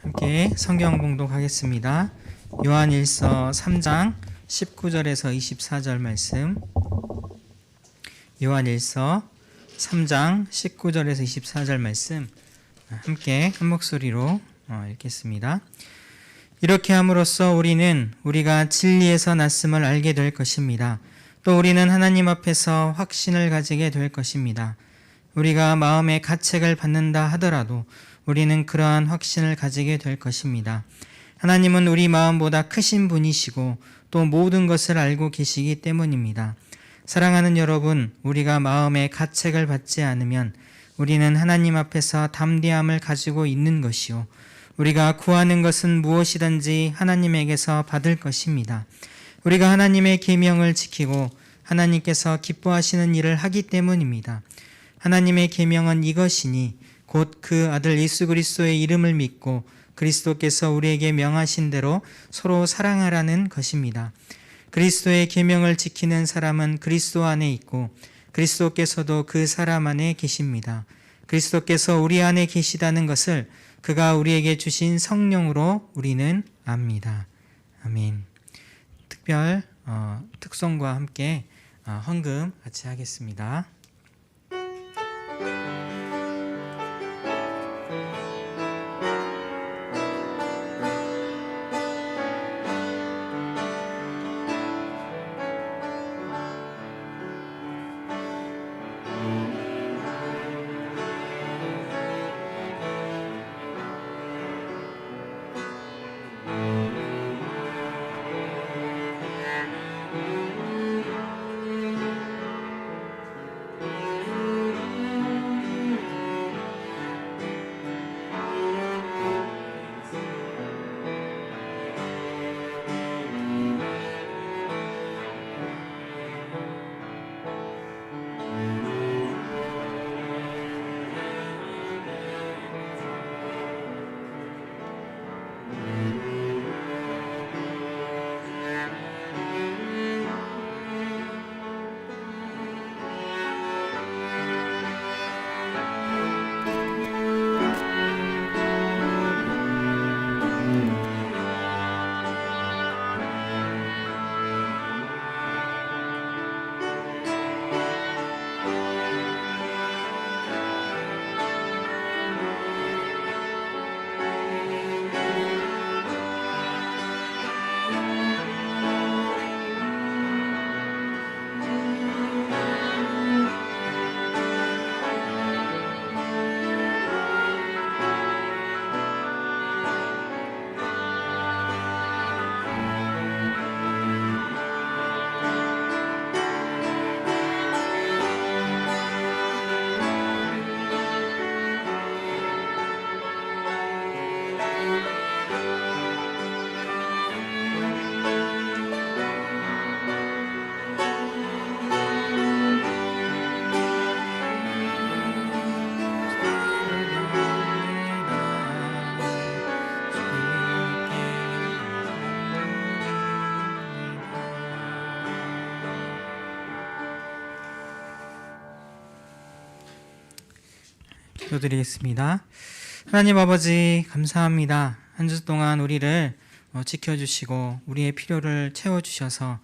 함께 성경 봉독하겠습니다. 요한일서 3장 19절에서 24절 말씀. 요한일서 3장 19절에서 24절 말씀 함께 한 목소리로 읽겠습니다. 이렇게 함으로써 우리는 우리가 진리에서 났음을 알게 될 것입니다. 또 우리는 하나님 앞에서 확신을 가지게 될 것입니다. 우리가 마음의 가책을 받는다 하더라도 우리는 그러한 확신을 가지게 될 것입니다. 하나님은 우리 마음보다 크신 분이시고 또 모든 것을 알고 계시기 때문입니다. 사랑하는 여러분, 우리가 마음의 가책을 받지 않으면 우리는 하나님 앞에서 담대함을 가지고 있는 것이요, 우리가 구하는 것은 무엇이든지 하나님에게서 받을 것입니다. 우리가 하나님의 계명을 지키고 하나님께서 기뻐하시는 일을 하기 때문입니다. 하나님의 계명은 이것이니 곧 그 아들 예수 그리스도의 이름을 믿고 그리스도께서 우리에게 명하신 대로 서로 사랑하라는 것입니다. 그리스도의 계명을 지키는 사람은 그리스도 안에 있고 그리스도께서도 그 사람 안에 계십니다. 그리스도께서 우리 안에 계시다는 것을 그가 우리에게 주신 성령으로 우리는 압니다. 아멘. 특별 특송과 함께 헌금 같이 하겠습니다. 기도드리겠습니다. 하나님 아버지, 감사합니다. 한 주 동안 우리를 지켜주시고 우리의 필요를 채워주셔서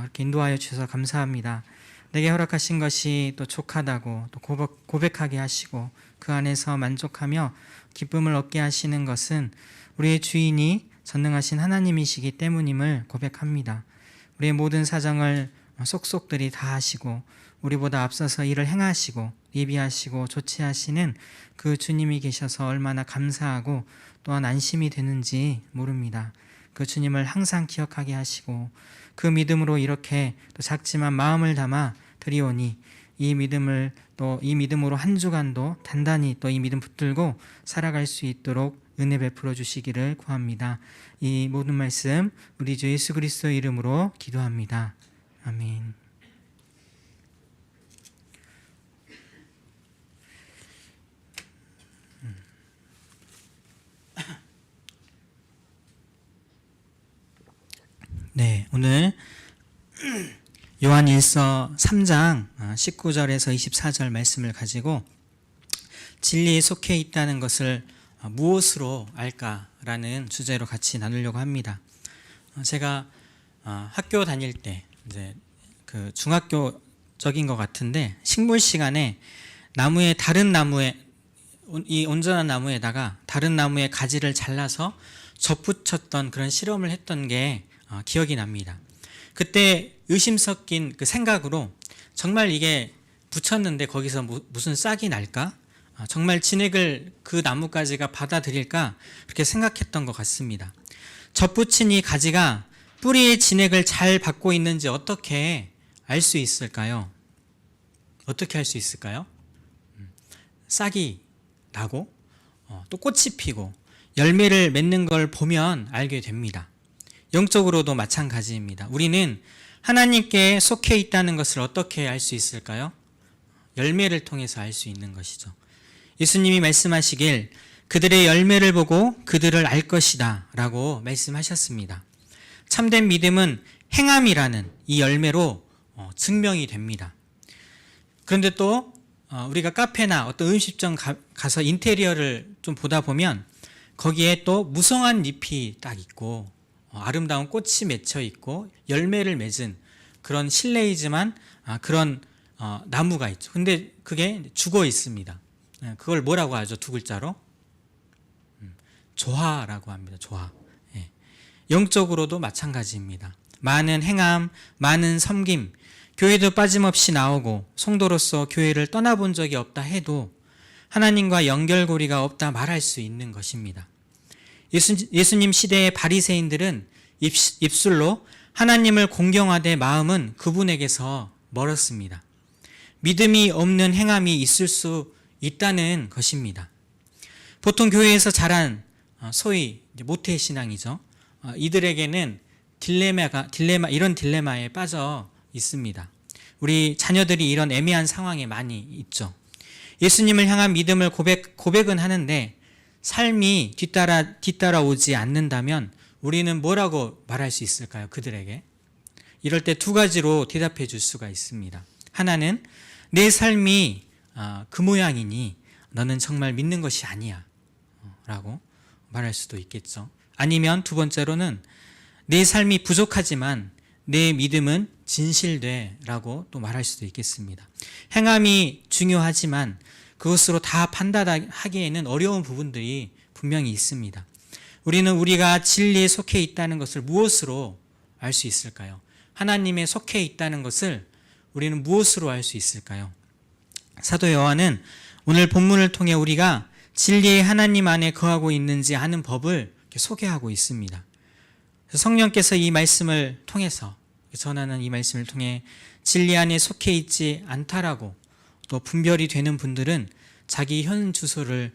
이렇게 인도하여 주셔서 감사합니다. 내게 허락하신 것이 또 족하다고 또 고백하게 하시고 그 안에서 만족하며 기쁨을 얻게 하시는 것은 우리의 주인이 전능하신 하나님이시기 때문임을 고백합니다. 우리의 모든 사정을 속속들이 다 하시고 우리보다 앞서서 일을 행하시고 예비하시고 조치하시는 그 주님이 계셔서 얼마나 감사하고 또한 안심이 되는지 모릅니다. 그 주님을 항상 기억하게 하시고 그 믿음으로 이렇게 또 작지만 마음을 담아 드리오니 이 믿음으로 한 주간도 단단히 또 이 믿음 붙들고 살아갈 수 있도록 은혜 베풀어 주시기를 구합니다. 이 모든 말씀 우리 주 예수 그리스도의 이름으로 기도합니다. 아멘. 네, 오늘 요한일서 3장 19절에서 24절 말씀을 가지고 진리에 속해 있다는 것을 무엇으로 알까라는 주제로 같이 나누려고 합니다. 제가 학교 다닐 때 이제 그 중학교적인 것 같은데 식물 시간에 다른 나무에 이 온전한 나무에다가 다른 나무의 가지를 잘라서 접붙였던 그런 실험을 했던 게 기억이 납니다. 그때 의심 섞인 그 생각으로 정말 이게 붙였는데 거기서 무슨 싹이 날까? 정말 진액을 그 나뭇가지가 받아들일까? 그렇게 생각했던 것 같습니다. 접붙인 이 가지가 뿌리의 진액을 잘 받고 있는지 어떻게 알 수 있을까요? 어떻게 알 수 있을까요? 싹이 나고 또 꽃이 피고 열매를 맺는 걸 보면 알게 됩니다. 영적으로도 마찬가지입니다. 우리는 하나님께 속해 있다는 것을 어떻게 알 수 있을까요? 열매를 통해서 알 수 있는 것이죠. 예수님이 말씀하시길 그들의 열매를 보고 그들을 알 것이다 라고 말씀하셨습니다. 참된 믿음은 행함이라는 이 열매로 증명이 됩니다. 그런데 또 우리가 카페나 어떤 음식점 가서 인테리어를 좀 보다 보면 거기에 또 무성한 잎이 딱 있고 아름다운 꽃이 맺혀 있고 열매를 맺은 그런 실내이지만 그런 나무가 있죠. 근데 그게 죽어 있습니다. 그걸 뭐라고 하죠? 두 글자로? 조화라고 합니다. 조화. 영적으로도 마찬가지입니다. 많은 행함, 많은 섬김, 교회도 빠짐없이 나오고 성도로서 교회를 떠나본 적이 없다 해도 하나님과 연결고리가 없다 말할 수 있는 것입니다. 예수님 시대의 바리새인들은 입술로 하나님을 공경하되 마음은 그분에게서 멀었습니다. 믿음이 없는 행함이 있을 수 있다는 것입니다. 보통 교회에서 자란 소위 모태 신앙이죠. 이들에게는 이런 딜레마에 빠져 있습니다. 우리 자녀들이 이런 애매한 상황에 많이 있죠. 예수님을 향한 믿음을 고백은 하는데 삶이 뒤따라오지 않는다면 우리는 뭐라고 말할 수 있을까요? 그들에게. 이럴 때 두 가지로 대답해 줄 수가 있습니다. 하나는 내 삶이 그 모양이니 너는 정말 믿는 것이 아니야 라고 말할 수도 있겠죠. 아니면 두 번째로는 내 삶이 부족하지만 내 믿음은 진실돼 라고 또 말할 수도 있겠습니다. 행함이 중요하지만 그것으로 다 판단하기에는 어려운 부분들이 분명히 있습니다. 우리는 우리가 진리에 속해 있다는 것을 무엇으로 알 수 있을까요? 하나님에 속해 있다는 것을 우리는 무엇으로 알 수 있을까요? 사도 요한은 오늘 본문을 통해 우리가 진리의 하나님 안에 거하고 있는지 아는 법을 소개하고 있습니다. 성령께서 이 말씀을 통해서 전하는 이 말씀을 통해 진리 안에 속해 있지 않다라고 또 분별이 되는 분들은 자기 현 주소를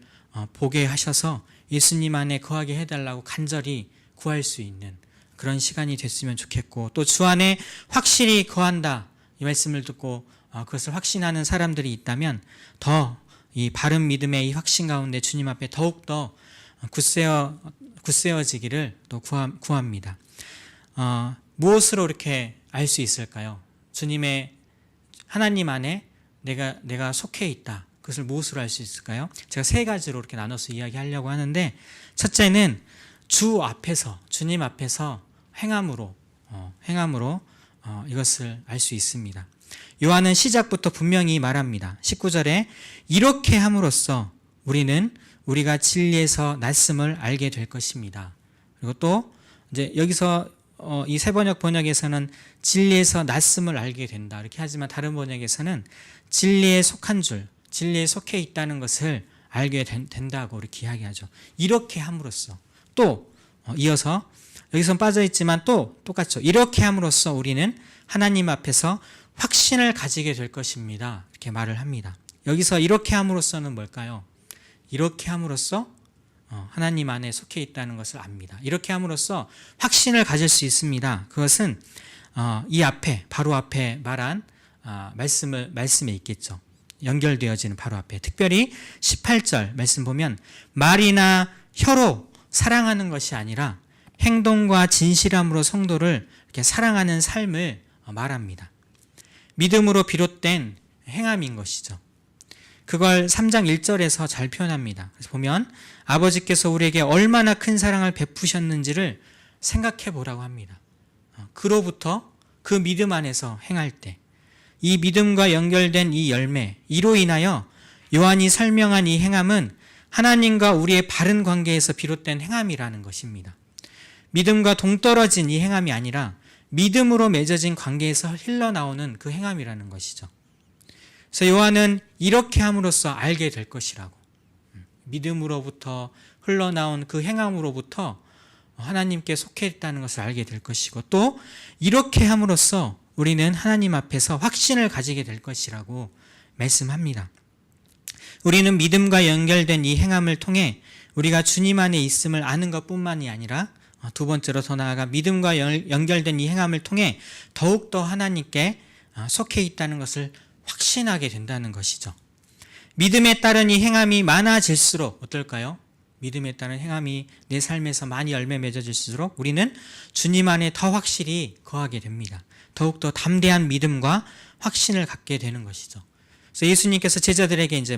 보게 하셔서 예수님 안에 거하게 해달라고 간절히 구할 수 있는 그런 시간이 됐으면 좋겠고, 또 주 안에 확실히 거한다 이 말씀을 듣고 그것을 확신하는 사람들이 있다면 더 이 바른 믿음의 이 확신 가운데 주님 앞에 더욱더 굳세어지기를 또 구합니다. 무엇으로 이렇게 알 수 있을까요? 주님의 하나님 안에 내가 속해 있다. 그것을 무엇으로 알 수 있을까요? 제가 세 가지로 이렇게 나눠서 이야기하려고 하는데, 첫째는 주님 앞에서 행함으로 이것을 알 수 있습니다. 요한은 시작부터 분명히 말합니다. 19절에 이렇게 함으로써 우리가 진리에서 났음을 알게 될 것입니다. 그리고 또 이제 여기서 이 세 번역에서는 진리에서 났음을 알게 된다 이렇게 하지만 다른 번역에서는 진리에 속한 줄, 진리에 속해 있다는 것을 알게 된다고 이렇게 이야기하죠. 이렇게 함으로써, 또 이어서 여기선 빠져 있지만 또 똑같죠. 이렇게 함으로써 우리는 하나님 앞에서 확신을 가지게 될 것입니다. 이렇게 말을 합니다. 여기서 이렇게 함으로써는 뭘까요? 이렇게 함으로써 하나님 안에 속해 있다는 것을 압니다. 이렇게 함으로써 확신을 가질 수 있습니다. 그것은 이 앞에, 바로 앞에 말한 말씀에 있겠죠. 연결되어지는 바로 앞에. 특별히 18절 말씀 보면 말이나 혀로 사랑하는 것이 아니라 행동과 진실함으로 성도를 이렇게 사랑하는 삶을 말합니다. 믿음으로 비롯된 행함인 것이죠. 그걸 3장 1절에서 잘 표현합니다. 그래서 보면 아버지께서 우리에게 얼마나 큰 사랑을 베푸셨는지를 생각해 보라고 합니다. 그로부터 그 믿음 안에서 행할 때 이 믿음과 연결된 이 열매, 이로 인하여 요한이 설명한 이 행함은 하나님과 우리의 바른 관계에서 비롯된 행함이라는 것입니다. 믿음과 동떨어진 이 행함이 아니라 믿음으로 맺어진 관계에서 흘러나오는 그 행함이라는 것이죠. 그래서 요한은 이렇게 함으로써 알게 될 것이라고, 믿음으로부터 흘러나온 그 행함으로부터 하나님께 속해 있다는 것을 알게 될 것이고, 또 이렇게 함으로써 우리는 하나님 앞에서 확신을 가지게 될 것이라고 말씀합니다. 우리는 믿음과 연결된 이 행함을 통해 우리가 주님 안에 있음을 아는 것뿐만이 아니라, 두 번째로 더 나아가 믿음과 연결된 이 행함을 통해 더욱더 하나님께 속해 있다는 것을 확신하게 된다는 것이죠. 믿음에 따른 이 행함이 많아질수록 어떨까요? 믿음에 따른 행함이 내 삶에서 많이 열매 맺어질수록 우리는 주님 안에 더 확실히 거하게 됩니다. 더욱더 담대한 믿음과 확신을 갖게 되는 것이죠. 그래서 예수님께서 제자들에게 이제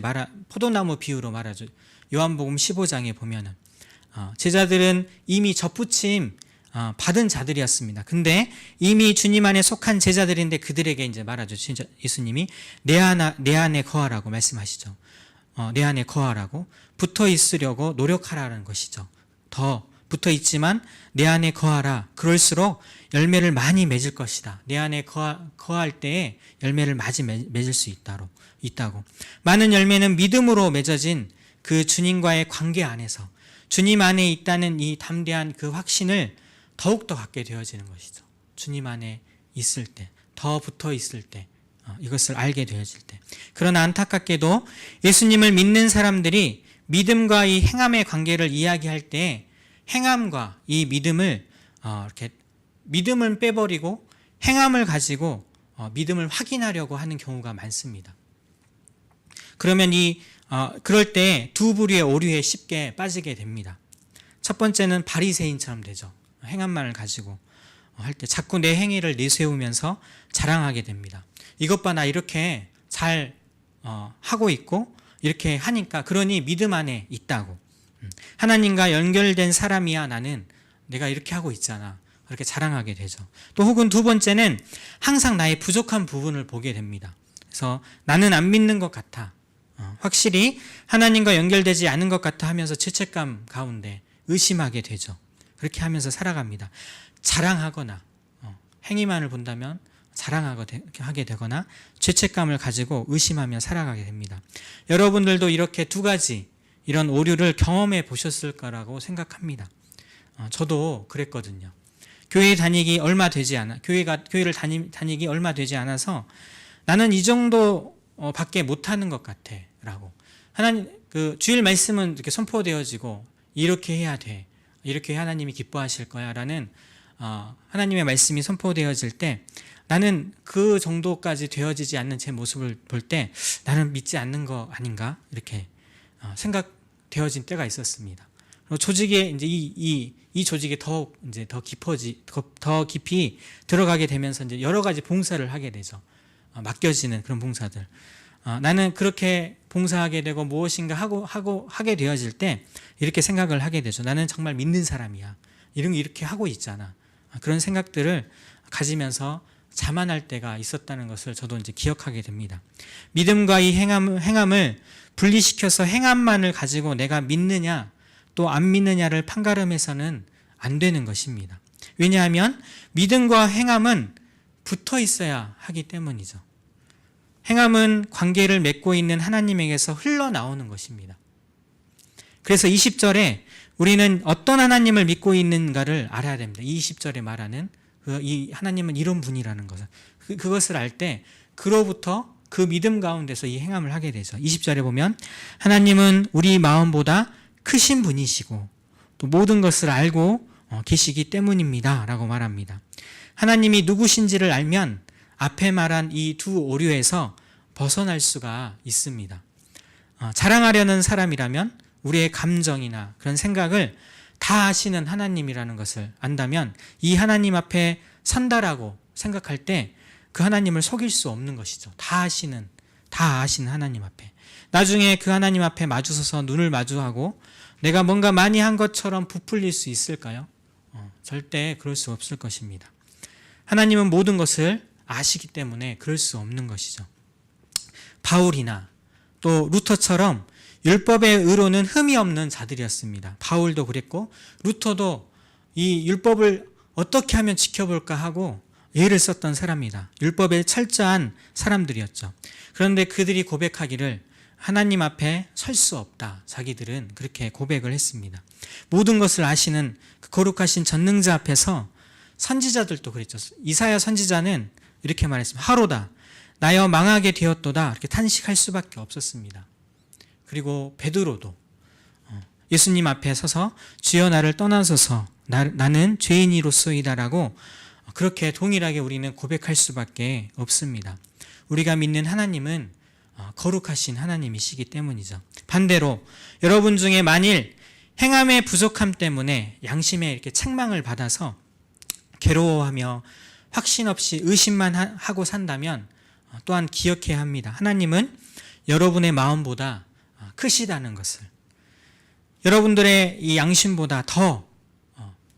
포도나무 비유로 말하죠. 요한복음 15장에 보면은 제자들은 이미 접붙임 받은 자들이었습니다. 근데 이미 주님 안에 속한 제자들인데 그들에게 이제 말하죠. 예수님이 내 안에 거하라고 말씀하시죠. 내 안에 거하라고, 붙어 있으려고 노력하라는 것이죠. 더 붙어 있지만 내 안에 거하라. 그럴수록 열매를 많이 맺을 것이다. 내 안에 거할 때에 열매를 많이 맺을 수 있다고. 많은 열매는 믿음으로 맺어진 그 주님과의 관계 안에서 주님 안에 있다는 이 담대한 그 확신을 더욱더 갖게 되어지는 것이죠. 주님 안에 있을 때, 더 붙어 있을 때, 이것을 알게 되어질 때. 그러나 안타깝게도 예수님을 믿는 사람들이 믿음과 이 행함의 관계를 이야기할 때 행함과 이 믿음을 이렇게 믿음을 빼버리고 행함을 가지고 믿음을 확인하려고 하는 경우가 많습니다. 그러면 그럴 때 두 부류의 오류에 쉽게 빠지게 됩니다. 첫 번째는 바리새인처럼 되죠. 행함만을 가지고 할 때 자꾸 내 행위를 내세우면서 자랑하게 됩니다. 이것 봐, 나 이렇게 잘 하고 있고 이렇게 하니까, 그러니 믿음 안에 있다고. 하나님과 연결된 사람이야 나는, 내가 이렇게 하고 있잖아, 그렇게 자랑하게 되죠. 또 혹은 두 번째는 항상 나의 부족한 부분을 보게 됩니다. 그래서 나는 안 믿는 것 같아, 확실히 하나님과 연결되지 않은 것 같아 하면서 죄책감 가운데 의심하게 되죠. 그렇게 하면서 살아갑니다. 자랑하거나 행위만을 본다면 자랑하게 되거나 죄책감을 가지고 의심하며 살아가게 됩니다. 여러분들도 이렇게 두 가지 이런 오류를 경험해 보셨을 거라고 생각합니다. 저도 그랬거든요. 교회를 다니기 얼마 되지 않아서 나는 이 정도 밖에 못하는 것 같아 라고, 하나님 그 주일 말씀은 이렇게 선포되어지고 이렇게 해야 돼, 이렇게 하나님이 기뻐하실 거야 라는 하나님의 말씀이 선포되어질 때 나는 그 정도까지 되어지지 않는 제 모습을 볼 때 나는 믿지 않는 거 아닌가, 이렇게 생각되어진 때가 있었습니다. 그리고 조직에 이제 이 조직에 더 깊이 들어가게 되면서 이제 여러 가지 봉사를 하게 되죠. 맡겨지는 그런 봉사들. 나는 그렇게 봉사하게 되고 무엇인가 하게 되어질 때 이렇게 생각을 하게 되죠. 나는 정말 믿는 사람이야, 이렇게 하고 있잖아. 그런 생각들을 가지면서 자만할 때가 있었다는 것을 저도 이제 기억하게 됩니다. 믿음과 이 행함을 분리시켜서 행함만을 가지고 내가 믿느냐 또 안 믿느냐를 판가름해서는 안 되는 것입니다. 왜냐하면 믿음과 행함은 붙어 있어야 하기 때문이죠. 행함은 관계를 맺고 있는 하나님에게서 흘러나오는 것입니다. 그래서 20절에 우리는 어떤 하나님을 믿고 있는가를 알아야 됩니다. 20절에 말하는 이 하나님은 이런 분이라는 것을, 그것을 알 때 그로부터 그 믿음 가운데서 이 행함을 하게 되죠. 20절에 보면 하나님은 우리 마음보다 크신 분이시고 또 모든 것을 알고 계시기 때문입니다 라고 말합니다. 하나님이 누구신지를 알면 앞에 말한 이 두 오류에서 벗어날 수가 있습니다. 자랑하려는 사람이라면 우리의 감정이나 그런 생각을 다 아시는 하나님이라는 것을 안다면 이 하나님 앞에 선다라고 생각할 때 그 하나님을 속일 수 없는 것이죠. 다 아시는 하나님 앞에 나중에 그 하나님 앞에 마주서서 눈을 마주하고 내가 뭔가 많이 한 것처럼 부풀릴 수 있을까요? 절대 그럴 수 없을 것입니다. 하나님은 모든 것을 아시기 때문에 그럴 수 없는 것이죠. 바울이나 또 루터처럼 율법의 의로는 흠이 없는 자들이었습니다. 바울도 그랬고 루터도 이 율법을 어떻게 하면 지켜볼까 하고 애를 썼던 사람이다. 율법에 철저한 사람들이었죠. 그런데 그들이 고백하기를 하나님 앞에 설 수 없다. 자기들은 그렇게 고백을 했습니다. 모든 것을 아시는 그 거룩하신 전능자 앞에서 선지자들도 그랬죠. 이사야 선지자는 이렇게 말했습니다. 하로다 나여 망하게 되었도다. 이렇게 탄식할 수밖에 없었습니다. 그리고 베드로도 예수님 앞에 서서 주여 나를 떠나소서 나는 죄인이로소이다라고 그렇게 동일하게 우리는 고백할 수밖에 없습니다. 우리가 믿는 하나님은 거룩하신 하나님이시기 때문이죠. 반대로 여러분 중에 만일 행함의 부족함 때문에 양심에 이렇게 책망을 받아서 괴로워하며 확신 없이 의심만 하고 산다면 또한 기억해야 합니다. 하나님은 여러분의 마음보다 크시다는 것을, 여러분들의 이 양심보다 더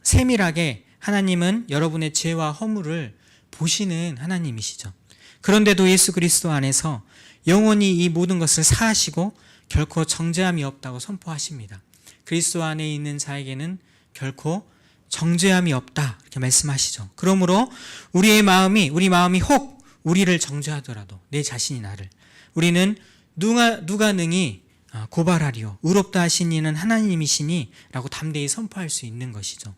세밀하게 하나님은 여러분의 죄와 허물을 보시는 하나님이시죠. 그런데도 예수 그리스도 안에서 영원히 이 모든 것을 사하시고 결코 정죄함이 없다고 선포하십니다. 그리스도 안에 있는 자에게는 결코 정죄함이 없다 이렇게 말씀하시죠. 그러므로 우리 마음이 혹 우리를 정죄하더라도 내 자신이 나를 우리는 누가 능히 고발하리요 의롭다 하신 이는 하나님이시니 라고 담대히 선포할 수 있는 것이죠.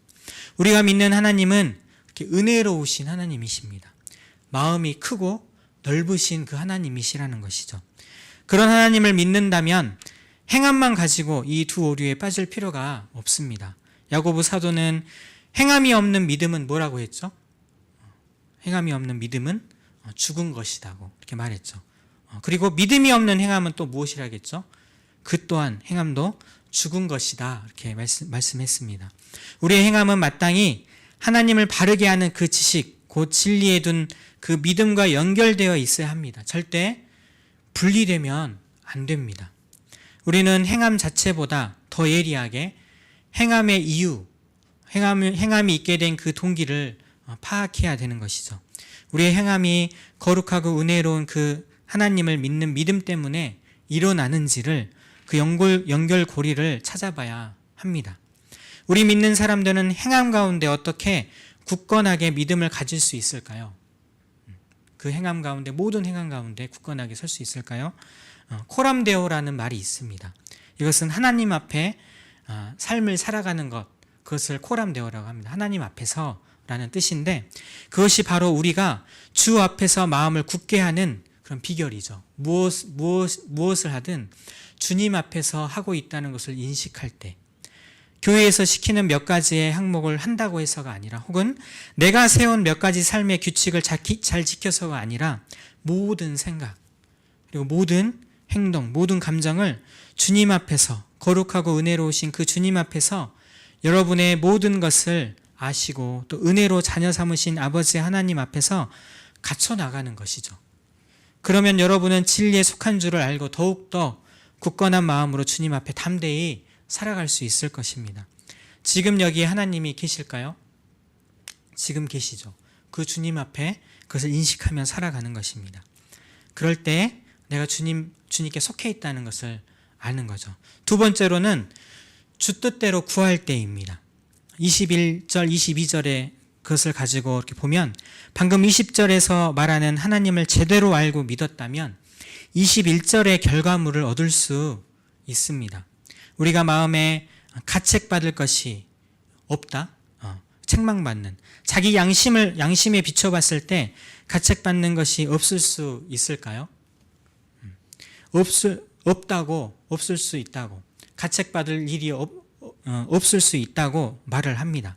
우리가 믿는 하나님은 은혜로우신 하나님이십니다. 마음이 크고 넓으신 그 하나님이시라는 것이죠. 그런 하나님을 믿는다면 행함만 가지고 이 두 오류에 빠질 필요가 없습니다. 야고보 사도는 행함이 없는 믿음은 뭐라고 했죠? 행함이 없는 믿음은 죽은 것이라고 이렇게 말했죠. 그리고 믿음이 없는 행함은 또 무엇이라겠죠? 그 또한 행함도 죽은 것이다 이렇게 말씀했습니다. 우리의 행함은 마땅히 하나님을 바르게 하는 그 지식, 곧 진리에 둔 그 믿음과 연결되어 있어야 합니다. 절대 분리되면 안 됩니다. 우리는 행함 자체보다 더 예리하게 행함의 이유, 행함이 있게 된 그 동기를 파악해야 되는 것이죠. 우리의 행함이 거룩하고 은혜로운 그 하나님을 믿는 믿음 때문에 일어나는지를 그 연결고리를 찾아봐야 합니다. 우리 믿는 사람들은 행함 가운데 어떻게 굳건하게 믿음을 가질 수 있을까요? 그 행함 가운데, 모든 행함 가운데 굳건하게 설 수 있을까요? 코람데오라는 말이 있습니다. 이것은 하나님 앞에 삶을 살아가는 것, 그것을 코람데오라고 합니다. 하나님 앞에서라는 뜻인데 그것이 바로 우리가 주 앞에서 마음을 굳게 하는 그런 비결이죠. 무엇을 하든 주님 앞에서 하고 있다는 것을 인식할 때, 교회에서 시키는 몇 가지의 항목을 한다고 해서가 아니라, 혹은 내가 세운 몇 가지 삶의 규칙을 잘 지켜서가 아니라 모든 생각, 그리고 모든 행동, 모든 감정을 주님 앞에서, 거룩하고 은혜로우신 그 주님 앞에서 여러분의 모든 것을 아시고 또 은혜로 자녀 삼으신 아버지 하나님 앞에서 갖춰 나가는 것이죠. 그러면 여러분은 진리에 속한 줄을 알고 더욱더 굳건한 마음으로 주님 앞에 담대히 살아갈 수 있을 것입니다. 지금 여기에 하나님이 계실까요? 지금 계시죠. 그 주님 앞에 그것을 인식하며 살아가는 것입니다. 그럴 때 내가 주님께 속해 있다는 것을 아는 거죠. 두 번째로는 주 뜻대로 구할 때입니다. 21절, 22절에 그것을 가지고 이렇게 보면 방금 20절에서 말하는 하나님을 제대로 알고 믿었다면 21절의 결과물을 얻을 수 있습니다. 우리가 마음에 가책받을 것이 없다, 책망받는, 자기 양심에 비춰봤을 때 가책받는 것이 없을 수 있을까요? 없을 수 있다고, 가책받을 일이 없을 수 있다고 말을 합니다.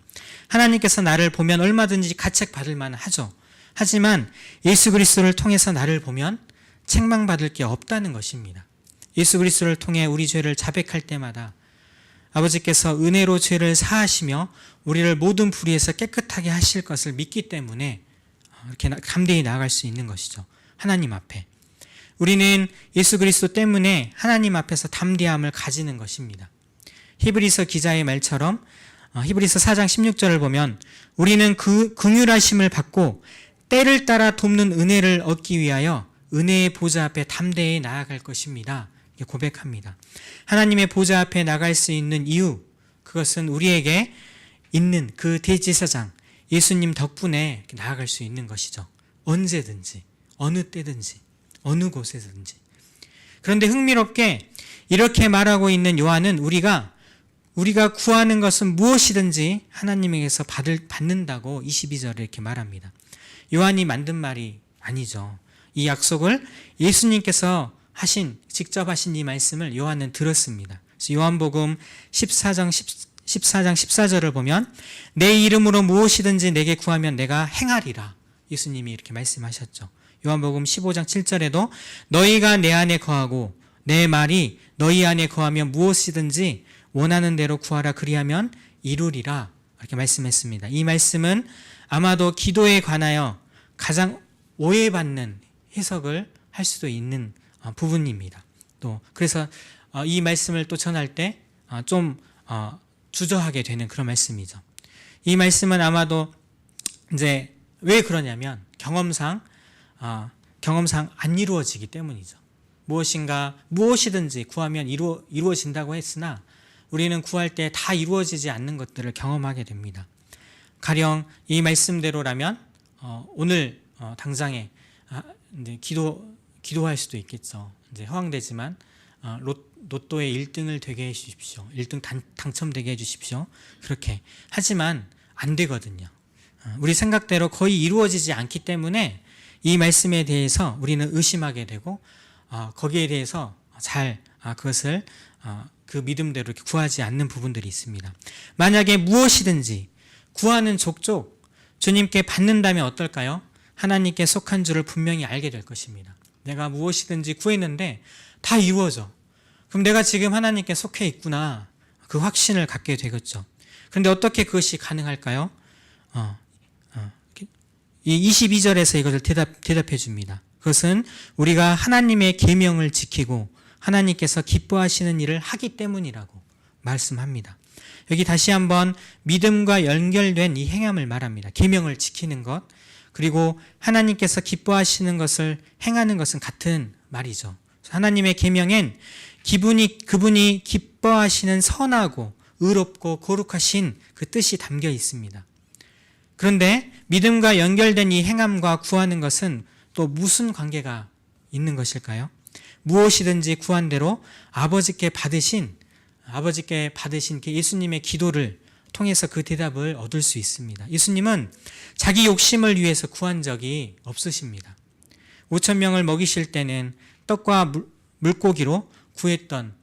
하나님께서 나를 보면 얼마든지 가책받을 만하죠. 하지만 예수 그리스도를 통해서 나를 보면 책망받을 게 없다는 것입니다. 예수 그리스도를 통해 우리 죄를 자백할 때마다 아버지께서 은혜로 죄를 사하시며 우리를 모든 불의에서 깨끗하게 하실 것을 믿기 때문에 이렇게 담대히 나아갈 수 있는 것이죠. 하나님 앞에. 우리는 예수 그리스도 때문에 하나님 앞에서 담대함을 가지는 것입니다. 히브리서 기자의 말처럼 히브리서 4장 16절을 보면 우리는 그 긍휼하심을 받고 때를 따라 돕는 은혜를 얻기 위하여 은혜의 보좌 앞에 담대히 나아갈 것입니다. 이렇게 고백합니다. 하나님의 보좌 앞에 나갈 수 있는 이유, 그것은 우리에게 있는 그 대제사장 예수님 덕분에 나아갈 수 있는 것이죠. 언제든지, 어느 때든지, 어느 곳에든지. 그런데 흥미롭게 이렇게 말하고 있는 요한은 우리가 구하는 것은 무엇이든지 하나님에게서 받는다고 22절에 이렇게 말합니다. 요한이 만든 말이 아니죠. 이 약속을 예수님께서 직접 하신 이 말씀을 요한은 들었습니다. 그래서 요한복음 14장 14절을 보면 내 이름으로 무엇이든지 내게 구하면 내가 행하리라. 예수님이 이렇게 말씀하셨죠. 요한복음 15장 7절에도 너희가 내 안에 거하고 내 말이 너희 안에 거하면 무엇이든지 원하는 대로 구하라 그리하면 이루리라. 이렇게 말씀했습니다. 이 말씀은 아마도 기도에 관하여 가장 오해받는 해석을 할 수도 있는 부분입니다. 또 그래서 이 말씀을 또 전할 때 좀 주저하게 되는 그런 말씀이죠. 이 말씀은 아마도 이제 왜 그러냐면 경험상 안 이루어지기 때문이죠. 무엇이든지 구하면 이루어진다고 했으나 우리는 구할 때 다 이루어지지 않는 것들을 경험하게 됩니다. 가령 이 말씀대로라면 오늘 당장에 이제 기도할 수도 있겠죠. 이제 허황되지만 로또의 1등을 되게 해 주십시오. 1등 당첨되게 해 주십시오. 그렇게 하지만 안 되거든요. 우리 생각대로 거의 이루어지지 않기 때문에 이 말씀에 대해서 우리는 의심하게 되고 거기에 대해서 그것을 그 믿음대로 이렇게 구하지 않는 부분들이 있습니다. 만약에 무엇이든지 구하는 족족 주님께 받는다면 어떨까요? 하나님께 속한 줄을 분명히 알게 될 것입니다. 내가 무엇이든지 구했는데 다 이루어져. 그럼 내가 지금 하나님께 속해 있구나. 그 확신을 갖게 되겠죠. 그런데 어떻게 그것이 가능할까요? 이 22절에서 이것을 대답해 줍니다. 그것은 우리가 하나님의 계명을 지키고 하나님께서 기뻐하시는 일을 하기 때문이라고 말씀합니다. 여기 다시 한번 믿음과 연결된 이 행함을 말합니다. 계명을 지키는 것, 그리고 하나님께서 기뻐하시는 것을 행하는 것은 같은 말이죠. 하나님의 계명엔 그분이 기뻐하시는 선하고 의롭고 거룩하신 그 뜻이 담겨 있습니다. 그런데 믿음과 연결된 이 행함과 구하는 것은 또 무슨 관계가 있는 것일까요? 무엇이든지 구한 대로 아버지께 받으신 예수님의 기도를 통해서 그 대답을 얻을 수 있습니다. 예수님은 자기 욕심을 위해서 구한 적이 없으십니다. 5,000명을 먹이실 때는 떡과 물고기로 구했던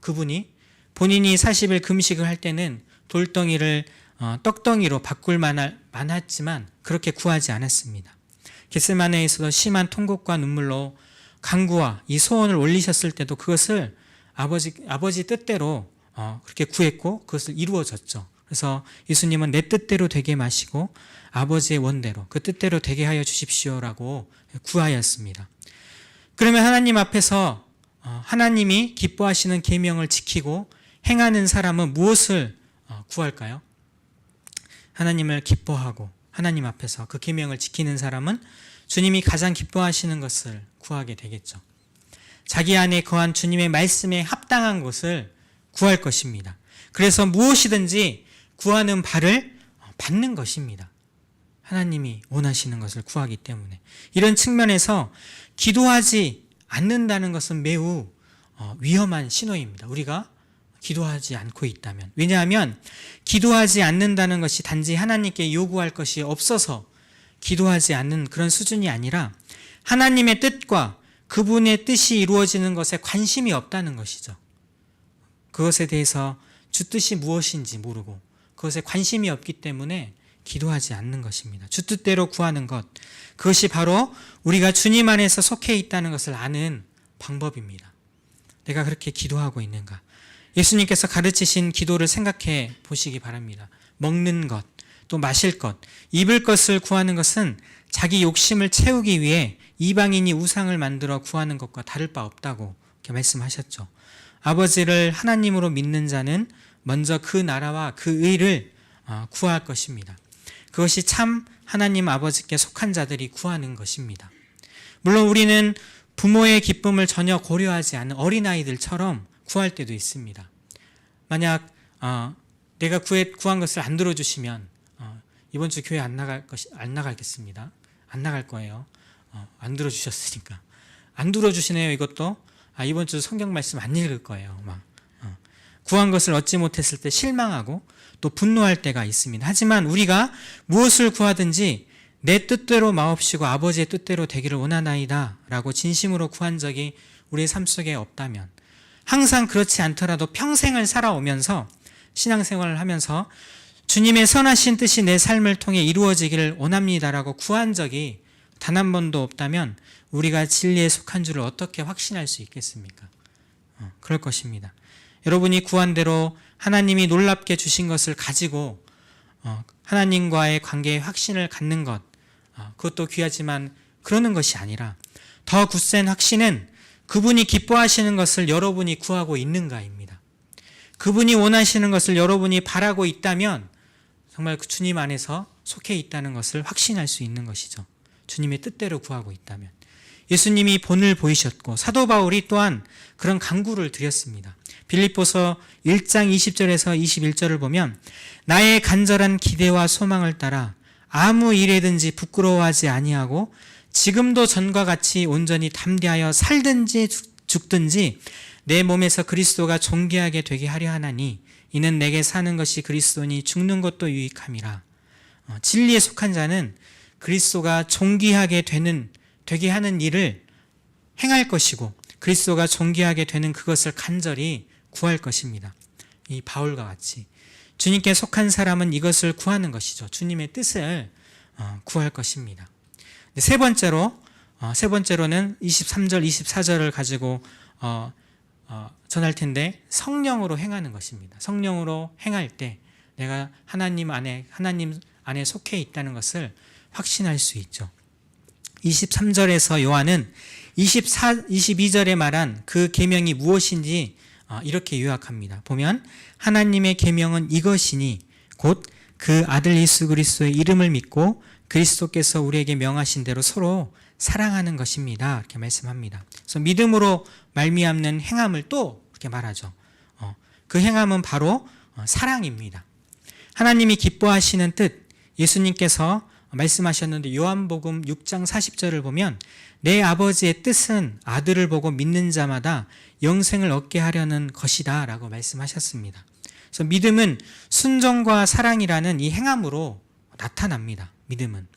그분이 본인이 40일 금식을 할 때는 돌덩이를 떡덩이로 바꿀 만했지만 그렇게 구하지 않았습니다. 겟세마네에서도 심한 통곡과 눈물로 간구와 이 소원을 올리셨을 때도 그것을 아버지 뜻대로 그렇게 구했고 그것을 이루어졌죠. 그래서 예수님은 내 뜻대로 되게 마시고 아버지의 원대로 그 뜻대로 되게 하여 주십시오라고 구하였습니다. 그러면 하나님 앞에서 하나님이 기뻐하시는 계명을 지키고 행하는 사람은 무엇을 구할까요? 하나님을 기뻐하고 하나님 앞에서 그 계명을 지키는 사람은 주님이 가장 기뻐하시는 것을 구하게 되겠죠. 자기 안에 거한 주님의 말씀에 합당한 것을 구할 것입니다. 그래서 무엇이든지 구하는 바를 받는 것입니다. 하나님이 원하시는 것을 구하기 때문에. 이런 측면에서 기도하지 않는다는 것은 매우 위험한 신호입니다. 우리가 기도하지 않고 있다면. 왜냐하면 기도하지 않는다는 것이 단지 하나님께 요구할 것이 없어서 기도하지 않는 그런 수준이 아니라 하나님의 뜻과 그분의 뜻이 이루어지는 것에 관심이 없다는 것이죠. 그것에 대해서 주 뜻이 무엇인지 모르고 그것에 관심이 없기 때문에 기도하지 않는 것입니다. 주 뜻대로 구하는 것, 그것이 바로 우리가 주님 안에서 속해 있다는 것을 아는 방법입니다. 내가 그렇게 기도하고 있는가? 예수님께서 가르치신 기도를 생각해 보시기 바랍니다. 먹는 것, 또 마실 것, 입을 것을 구하는 것은 자기 욕심을 채우기 위해 이방인이 우상을 만들어 구하는 것과 다를 바 없다고 이렇게 말씀하셨죠. 아버지를 하나님으로 믿는 자는 먼저 그 나라와 그 의를 구할 것입니다. 그것이 참 하나님 아버지께 속한 자들이 구하는 것입니다. 물론 우리는 부모의 기쁨을 전혀 고려하지 않은 어린아이들처럼 구할 때도 있습니다. 만약 내가 구한 것을 안 들어주시면 이번 주 교회 안 나가겠습니다. 안 나갈 거예요. 안 들어주셨으니까. 안 들어주시네요. 이것도 이번 주 성경 말씀 안 읽을 거예요. 구한 것을 얻지 못했을 때 실망하고 또 분노할 때가 있습니다. 하지만 우리가 무엇을 구하든지 내 뜻대로 마옵시고 아버지의 뜻대로 되기를 원하나이다 라고 진심으로 구한 적이 우리의 삶 속에 없다면, 항상 그렇지 않더라도 평생을 살아오면서 신앙생활을 하면서 주님의 선하신 뜻이 내 삶을 통해 이루어지기를 원합니다라고 구한 적이 단 한 번도 없다면 우리가 진리에 속한 줄을 어떻게 확신할 수 있겠습니까? 그럴 것입니다. 여러분이 구한 대로 하나님이 놀랍게 주신 것을 가지고 하나님과의 관계에 확신을 갖는 것, 그것도 귀하지만 그러는 것이 아니라 더 굳센 확신은 그분이 기뻐하시는 것을 여러분이 구하고 있는가입니다. 그분이 원하시는 것을 여러분이 바라고 있다면 정말 그 주님 안에서 속해 있다는 것을 확신할 수 있는 것이죠. 주님의 뜻대로 구하고 있다면. 예수님이 본을 보이셨고 사도 바울이 또한 그런 간구를 드렸습니다. 빌립보서 1장 20절에서 21절을 보면 나의 간절한 기대와 소망을 따라 아무 일에든지 부끄러워하지 아니하고 지금도 전과 같이 온전히 담대하여 살든지 죽든지 내 몸에서 그리스도가 존귀하게 되게 하려 하나니 이는 내게 사는 것이 그리스도니 죽는 것도 유익함이라. 진리에 속한 자는 그리스도가 존귀하게 되게 하는 일을 행할 것이고 그리스도가 존귀하게 되는 그것을 간절히 구할 것입니다. 이 바울과 같이 주님께 속한 사람은 이것을 구하는 것이죠. 주님의 뜻을 구할 것입니다. 세 번째로는 23절, 24절을 가지고 전할 텐데 성령으로 행하는 것입니다. 성령으로 행할 때 내가 하나님 안에 속해 있다는 것을 확신할 수 있죠. 23절에서 요한은 22절에 말한 그 계명이 무엇인지 이렇게 요약합니다. 보면 하나님의 계명은 이것이니 곧 그 아들 예수 그리스도의 이름을 믿고 그리스도께서 우리에게 명하신 대로 서로 사랑하는 것입니다. 이렇게 말씀합니다. 그래서 믿음으로 말미암는 행함을 또 이렇게 말하죠. 그 행함은 바로 사랑입니다. 하나님이 기뻐하시는 뜻, 예수님께서 말씀하셨는데 요한복음 6장 40절을 보면 내 아버지의 뜻은 아들을 보고 믿는 자마다 영생을 얻게 하려는 것이다 라고 말씀하셨습니다. 그래서 믿음은 순종과 사랑이라는 이 행함으로 나타납니다. 믿음은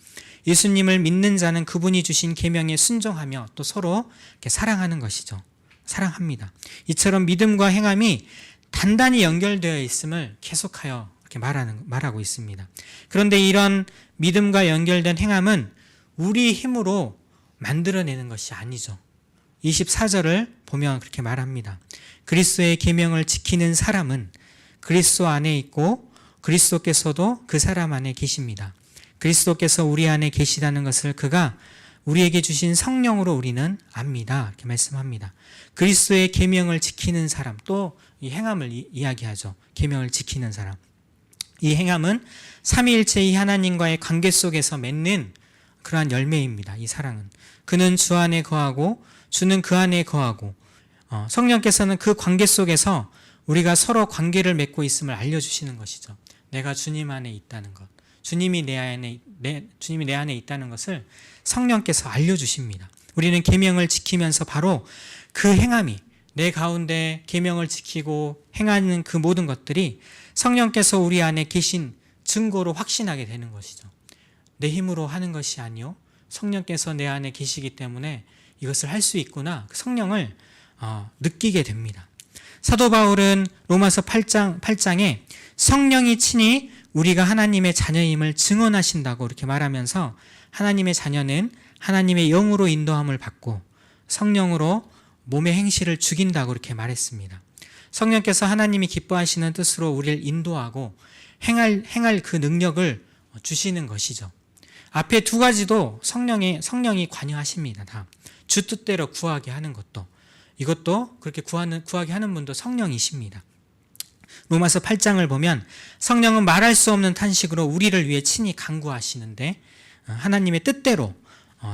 예수님을 믿는 자는 그분이 주신 계명에 순종하며 또 서로 이렇게 사랑하는 것이죠. 사랑합니다. 이처럼 믿음과 행함이 단단히 연결되어 있음을 계속하여 이렇게 말하고 있습니다. 그런데 이런 믿음과 연결된 행함은 우리 힘으로 만들어내는 것이 아니죠. 24절을 보면 그렇게 말합니다. 그리스도의 계명을 지키는 사람은 그리스도 안에 있고 그리스도께서도 그 사람 안에 계십니다. 그리스도께서 우리 안에 계시다는 것을 그가 우리에게 주신 성령으로 우리는 압니다. 이렇게 말씀합니다. 그리스도의 계명을 지키는 사람, 또 이 행함을 이야기하죠. 계명을 지키는 사람. 이 행함은 삼위일체의 하나님과의 관계 속에서 맺는 그러한 열매입니다. 이 사랑은. 그는 주 안에 거하고 주는 그 안에 거하고 성령께서는 그 관계 속에서 우리가 서로 관계를 맺고 있음을 알려주시는 것이죠. 내가 주님 안에 있다는 것, 주님이 내 안에 있다는 것을 성령께서 알려주십니다. 우리는 계명을 지키면서 바로 그 행함이 내 가운데 계명을 지키고 행하는 그 모든 것들이 성령께서 우리 안에 계신 증거로 확신하게 되는 것이죠. 내 힘으로 하는 것이 아니요 성령께서 내 안에 계시기 때문에 이것을 할 수 있구나, 성령을 느끼게 됩니다. 사도 바울은 로마서 8장에 성령이 친히 우리가 하나님의 자녀임을 증언하신다고 이렇게 말하면서 하나님의 자녀는 하나님의 영으로 인도함을 받고 성령으로 몸의 행실을 죽인다고 이렇게 말했습니다. 성령께서 하나님이 기뻐하시는 뜻으로 우리를 인도하고 행할 그 능력을 주시는 것이죠. 앞에 두 가지도 성령이 관여하십니다. 다. 주 뜻대로 구하게 하는 것도, 이것도 그렇게 구하게 하는 분도 성령이십니다. 로마서 8장을 보면 성령은 말할 수 없는 탄식으로 우리를 위해 친히 간구하시는데, 하나님의 뜻대로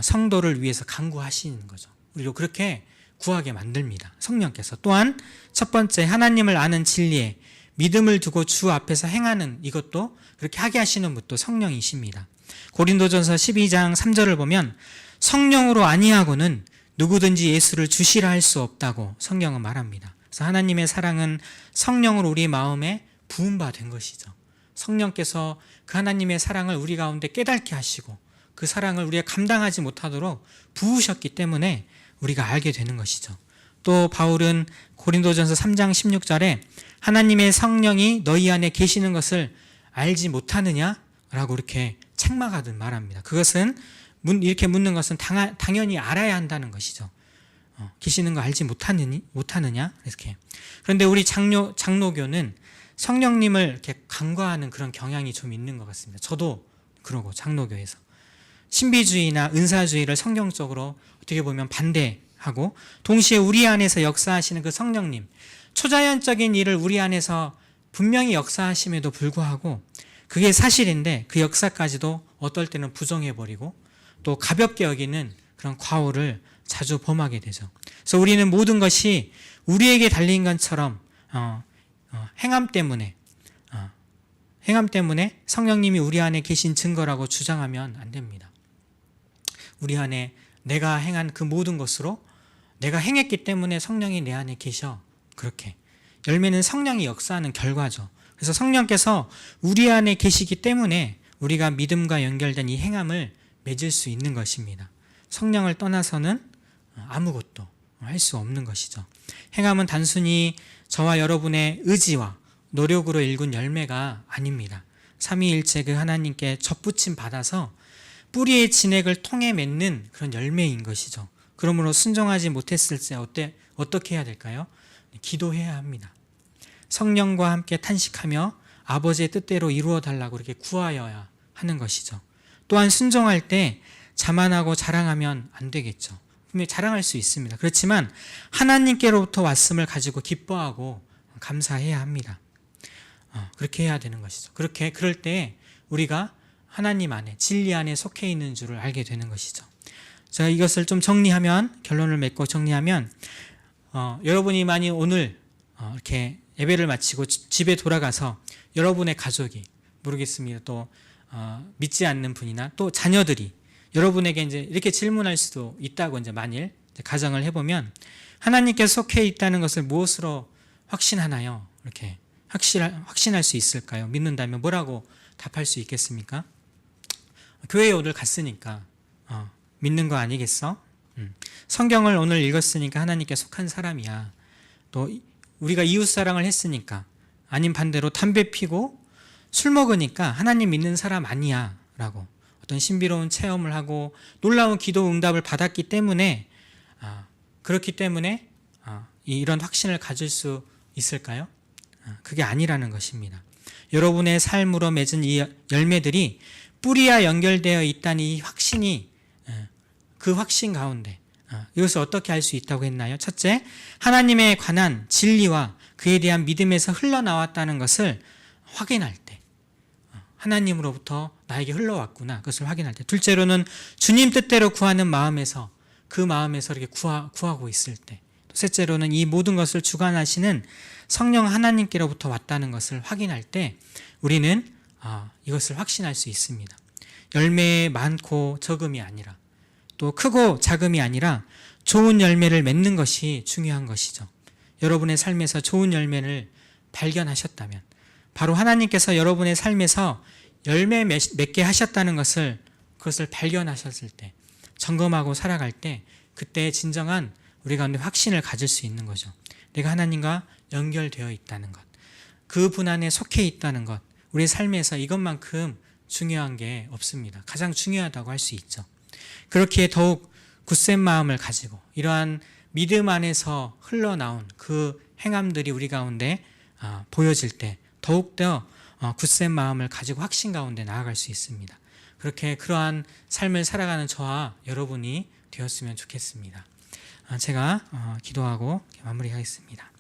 성도를 위해서 간구하시는 거죠. 우리로 그렇게 구하게 만듭니다. 성령께서. 또한 첫 번째, 하나님을 아는 진리에 믿음을 두고 주 앞에서 행하는, 이것도 그렇게 하게 하시는 분도 성령이십니다. 고린도전서 12장 3절을 보면 성령으로 아니하고는 누구든지 예수를 주시라 할 수 없다고 성경은 말합니다. 그래서 하나님의 사랑은 성령으로 우리 마음에 부음바 된 것이죠. 성령께서 그 하나님의 사랑을 우리 가운데 깨닫게 하시고 그 사랑을 우리가 감당하지 못하도록 부으셨기 때문에 우리가 알게 되는 것이죠. 또 바울은 고린도전서 3장 16절에 하나님의 성령이 너희 안에 계시는 것을 알지 못하느냐라고 이렇게 책망하듯 말합니다. 그것은 이렇게 묻는 것은 당연히 알아야 한다는 것이죠. 계시는 거 알지 못하느냐 이렇게. 그런데 우리 장로교는 성령님을 이렇게 간과하는 그런 경향이 좀 있는 것 같습니다. 저도 그러고 장로교에서 신비주의나 은사주의를 성경적으로 어떻게 보면 반대하고, 동시에 우리 안에서 역사하시는 그 성령님, 초자연적인 일을 우리 안에서 분명히 역사하심에도 불구하고 그게 사실인데 그 역사까지도 어떨 때는 부정해버리고 또 가볍게 여기는 그런 과오를 자주 범하게 되죠. 그래서 우리는 모든 것이 우리에게 달린 것처럼 행함 때문에 성령님이 우리 안에 계신 증거라고 주장하면 안 됩니다. 우리 안에 내가 행한 그 모든 것으로 내가 행했기 때문에 성령이 내 안에 계셔. 그렇게. 열매는 성령이 역사하는 결과죠. 그래서 성령께서 우리 안에 계시기 때문에 우리가 믿음과 연결된 이 행함을 맺을 수 있는 것입니다. 성령을 떠나서는 아무것도 할 수 없는 것이죠. 행함은 단순히 저와 여러분의 의지와 노력으로 일군 열매가 아닙니다. 삼위일체 그 하나님께 접붙임 받아서 뿌리의 진액을 통해 맺는 그런 열매인 것이죠. 그러므로 순종하지 못했을 때 어떻게 해야 될까요? 기도해야 합니다. 성령과 함께 탄식하며 아버지의 뜻대로 이루어 달라고 이렇게 구하여야 하는 것이죠. 또한 순종할 때 자만하고 자랑하면 안 되겠죠. 분명히 자랑할 수 있습니다. 그렇지만 하나님께로부터 왔음을 가지고 기뻐하고 감사해야 합니다. 그렇게 해야 되는 것이죠. 그럴 때 우리가 하나님 안에, 진리 안에 속해 있는 줄을 알게 되는 것이죠. 자, 이것을 좀 정리하면, 결론을 맺고 정리하면, 여러분이 만약 오늘 이렇게 예배를 마치고 집에 돌아가서 여러분의 가족이, 모르겠습니다. 또 믿지 않는 분이나 또 자녀들이 여러분에게 이제 이렇게 질문할 수도 있다고 이제 만일 가정을 해보면, 하나님께 속해 있다는 것을 무엇으로 확신하나요? 이렇게 확신할 수 있을까요? 믿는다면 뭐라고 답할 수 있겠습니까? 교회에 오늘 갔으니까 믿는 거 아니겠어? 성경을 오늘 읽었으니까 하나님께 속한 사람이야. 또 우리가 이웃사랑을 했으니까, 아님 반대로 담배 피고 술 먹으니까 하나님 믿는 사람 아니야 라고 어떤 신비로운 체험을 하고 놀라운 기도 응답을 받았기 때문에 그렇기 때문에 이런 확신을 가질 수 있을까요? 그게 아니라는 것입니다. 여러분의 삶으로 맺은 이 열매들이 뿌리와 연결되어 있다는 이 확신이, 그 확신 가운데 이것을 어떻게 할 수 있다고 했나요? 첫째, 하나님에 관한 진리와 그에 대한 믿음에서 흘러나왔다는 것을 확인할 때, 하나님으로부터 나에게 흘러왔구나, 그것을 확인할 때. 둘째로는 주님 뜻대로 구하는 마음에서, 그 마음에서 이렇게 구하고 있을 때. 셋째로는 이 모든 것을 주관하시는 성령 하나님께로부터 왔다는 것을 확인할 때 우리는 이것을 확신할 수 있습니다. 열매 많고 적음이 아니라, 또 크고 작음이 아니라 좋은 열매를 맺는 것이 중요한 것이죠. 여러분의 삶에서 좋은 열매를 발견하셨다면, 바로 하나님께서 여러분의 삶에서 열매 맺게 하셨다는 것을, 그것을 발견하셨을 때, 점검하고 살아갈 때, 그때 진정한 우리 가운데 확신을 가질 수 있는 거죠. 내가 하나님과 연결되어 있다는 것, 그분 안에 속해 있다는 것, 우리 삶에서 이것만큼 중요한 게 없습니다. 가장 중요하다고 할 수 있죠. 그렇기에 더욱 굳센 마음을 가지고 이러한 믿음 안에서 흘러나온 그 행함들이 우리 가운데 보여질 때 더욱더 굳센 마음을 가지고 확신 가운데 나아갈 수 있습니다. 그렇게 그러한 삶을 살아가는 저와 여러분이 되었으면 좋겠습니다. 제가 기도하고 마무리하겠습니다.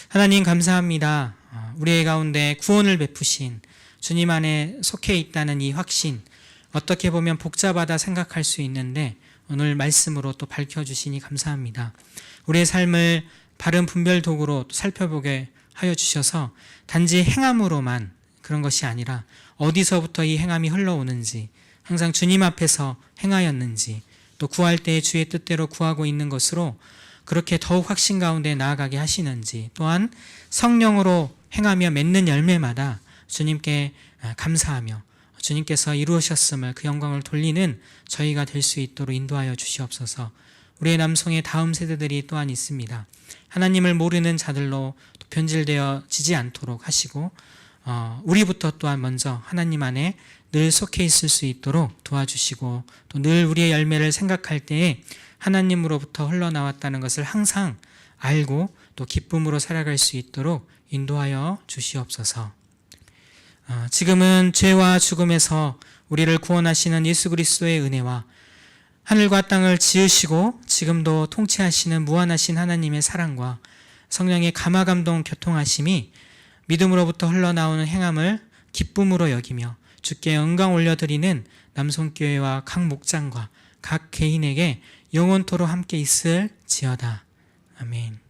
하나님 감사합니다. 우리의 가운데 구원을 베푸신 주님 안에 속해 있다는 이 확신, 어떻게 보면 복잡하다 생각할 수 있는데 오늘 말씀으로 또 밝혀주시니 감사합니다. 우리의 삶을 바른 분별 도구로 살펴보게 하여 주셔서 단지 행함으로만 그런 것이 아니라 어디서부터 이 행함이 흘러오는지, 항상 주님 앞에서 행하였는지, 또 구할 때의 주의 뜻대로 구하고 있는 것으로 그렇게 더욱 확신 가운데 나아가게 하시는지, 또한 성령으로 행하며 맺는 열매마다 주님께 감사하며 주님께서 이루셨음을 그 영광을 돌리는 저희가 될 수 있도록 인도하여 주시옵소서. 우리의 남성의 다음 세대들이 또한 있습니다. 하나님을 모르는 자들로 변질되어지지 않도록 하시고 우리부터 또한 먼저 하나님 안에 늘 속해 있을 수 있도록 도와주시고, 또 늘 우리의 열매를 생각할 때에 하나님으로부터 흘러나왔다는 것을 항상 알고 또 기쁨으로 살아갈 수 있도록 인도하여 주시옵소서. 지금은 죄와 죽음에서 우리를 구원하시는 예수 그리스도의 은혜와 하늘과 땅을 지으시고 지금도 통치하시는 무한하신 하나님의 사랑과 성령의 감화감동 교통하심이 믿음으로부터 흘러나오는 행함을 기쁨으로 여기며 주께 영광 올려드리는 남송교회와 각 목장과 각 개인에게 영원토록 함께 있을지어다. 아멘.